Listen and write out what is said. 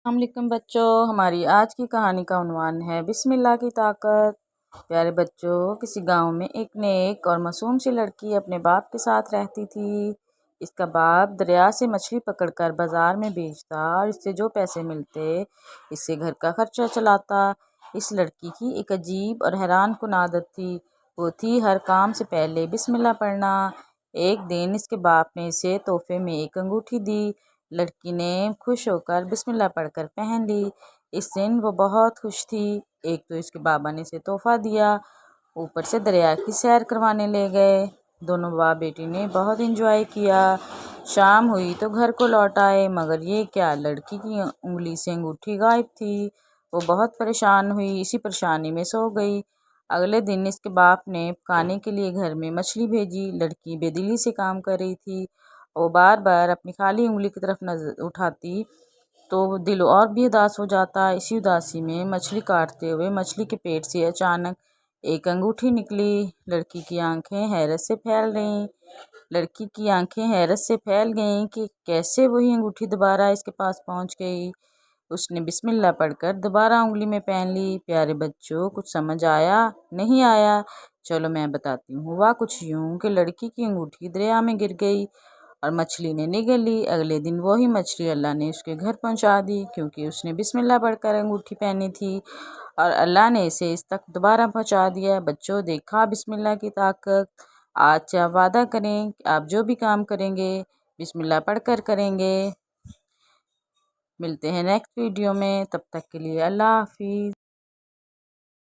अस्सलामुअलैकुम बच्चों, हमारी आज की कहानी का उन्वान है बिस्मिल्लाह की ताकत। प्यारे बच्चों, किसी गांव में एक नेक और मासूम सी लड़की अपने बाप के साथ रहती थी। इसका बाप दरिया से मछली पकड़कर बाजार में बेचता और इससे जो पैसे मिलते इससे घर का खर्चा चलाता। इस लड़की की एक अजीब और हैरान कुन आदत थी, वो थी हर काम से पहले बिस्मिल्लाह पढ़ना। एक दिन इसके बाप ने इसे तोहफे में एक अंगूठी दी। लड़की ने खुश होकर बिस्मिल्लाह पढ़कर पहन ली। इस दिन वो बहुत खुश थी। एक तो इसके बाबा ने इसे तोहफा दिया, ऊपर से दरिया की सैर करवाने ले गए। दोनों बाप बेटी ने बहुत एंजॉय किया। शाम हुई तो घर को लौट आए, मगर ये क्या, लड़की की उंगली से अंगूठी गायब थी। वो बहुत परेशान हुई, इसी परेशानी में सो गई। अगले दिन इसके बाप ने पकाने के लिए घर में मछली भेजी। लड़की बेदिली से काम कर रही थी। वो बार बार अपनी खाली उंगली की तरफ नजर उठाती तो दिल और भी उदास हो जाता। इसी उदासी में मछली काटते हुए मछली के पेट से अचानक एक अंगूठी निकली। लड़की की आंखें हैरत से फैल गईं कि कैसे वही अंगूठी दोबारा इसके पास पहुंच गई। उसने बिस्मिल्लाह पढ़कर दोबारा उंगली में पहन ली। प्यारे बच्चों, कुछ समझ आया? नहीं आया? चलो मैं बताती हूँ। हुआ कुछ यूं कि लड़की की अंगूठी दरिया में गिर गई और मछली ने निगल ली। अगले दिन वही मछली अल्लाह ने उसके घर पहुंचा दी, क्योंकि उसने बिस्मिल्लाह पढ़कर अंगूठी पहनी थी और अल्लाह ने इसे इस तक दोबारा पहुंचा दिया। बच्चों, देखा बिस्मिल्लाह की ताकत। आज से आप वादा करें कि आप जो भी काम करेंगे बिस्मिल्लाह पढ़कर करेंगे। मिलते हैं नेक्स्ट वीडियो में, तब तक के लिए अल्लाह हाफिज़।